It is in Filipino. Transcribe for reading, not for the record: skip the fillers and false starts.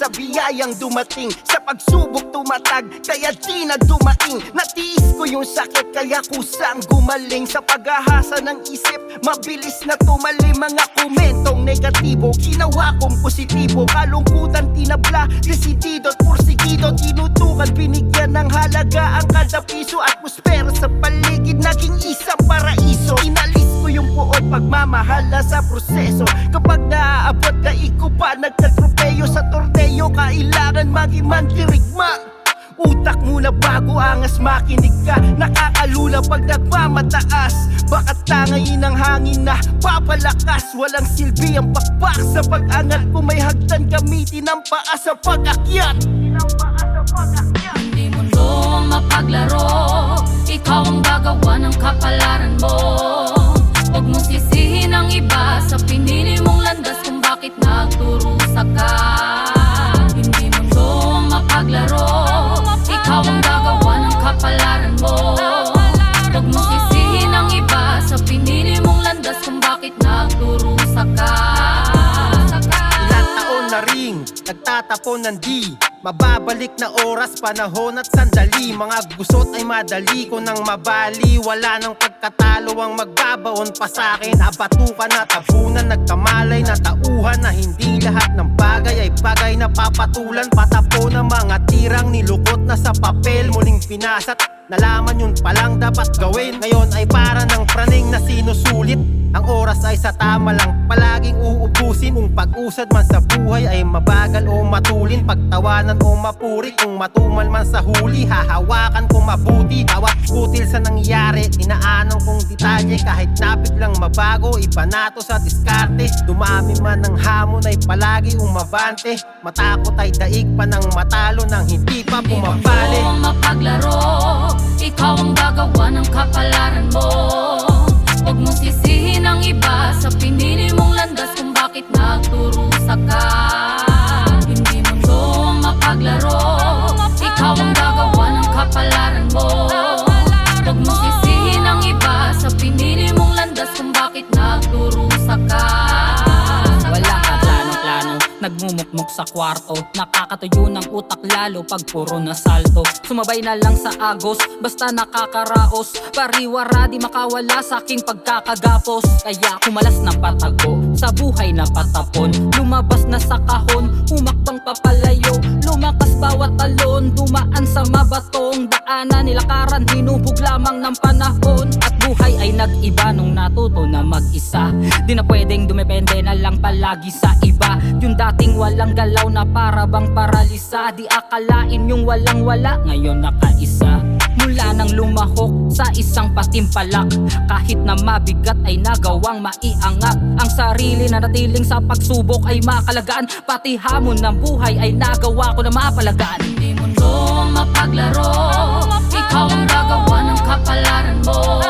sa biyayang dumating. Sa pagsubok tumatag, kaya di na dumaing. Natiis ko yung sakit, kaya kusang gumaling. Sa paghahasa ng isip, mabilis na tumalim. Mga komentong negatibo, ginawa kong positibo. Kalungkutan tinabla, desidido at porsigido. Tinutukan, binigyan ng halaga ang kada piso. Atmosfera sa paligid, naging isang paraiso. Inalis ko yung puot, pagmamahal na sa proseso. Kapag naaabot na ikupa, nagtatropeyo sa torneo. Kailangan maging mandirigma. Utak muna bago angas, makinig ka. Nakakalula pag nagmamataas. Baka tangayin ng hangin na papalakas. Walang silbi ang pakpak sa pag-angat. Kung may hagdan, gamitin ang paa sa pag-akyat. Hindi mundo ang mapaglaro, ikaw ang gagawa ng kapalaran mo. Huwag mong sisihin ang iba sa pinili mong landas kung bakit nagturusa ka. Hindi mundo ang mapaglaro, ikaw ang gagawa ng kapalaran mo. Huwag mong sisihin ang iba sa pinili mong landas kung bakit nagturusa ka. Ilang taon na ring nagtatapon ng di mababalik na oras, panahon at sandali. Mga gusot ay madali ko nang mabali. Wala nang pagkatalo ang magbabaon pa sa'kin. Nabatukan na tabunan, nagkamalay na tauhan. Na hindi lahat ng bagay ay bagay na papatulan. Patapo ng mga tirang nilukot na sa papel. Muling pinasat, nalaman yun palang dapat gawin. Ngayon ay para ng praning na sinusulit. Ang oras ay sa tama lang, palaging uubusin. Kung pag-usad man sa buhay ay mabagal o matulin. Pagtawanan o mapuri, kung matumal man sa huli. Hahawakan ko mabuti, bawat kutil sa nangyari. Inaanan kong detalye, kahit napiglang mabago. Iba nato sa diskarte, dumami man ng hamon ay palagi umabante. Matakot ay daig pa ng matalo nang hindi pa pumapali. Hindi mo mapaglaro, ikaw ang gagawa ng kapalaran mo. Huwag mong sisihin ang iba sa pinili mong landas kung bakit nagturusa ka. Hindi mundo ang mapaglaro, ikaw ang gagawa ng kapalaran mo. Huwag mong sisihin ang iba sa pinili mong landas kung bakit nagturusa ka. Wala ka plano-plano, nagmumukmok sa kwarto. Nakakatuyo ng utak lalo pag puro na salto. Sumabay na lang sa agos, basta nakakaraos. Pariwara di makawala sa aking pagkakagapos. Kaya kumalas na patago, sa buhay na patapon. Lumabas na sa kahon, humakbang papalayo. Lumakas bawat talon, dumaan sa mabatong daanan. Nilakaran, hinubog lamang ng panahon. At buhay ay nag-iba nung natuto na mag-isa. Di na pwedeng dumepende na lang palagi sa iba. Yung dating walang galaw na para bang paralisa. Di akalain yung walang-wala, ngayon nakaisa. Mula nang lumahok sa isang patimpalak, kahit na mabigat ay nagawang maiangat. Ang sarili na natiling sa pagsubok ay makalagaan. Pati hamon ng buhay ay nagawa ko na mapalagaan. Hindi mundo ang mapaglaro, ikaw ang gagawa ng kapalaran mo.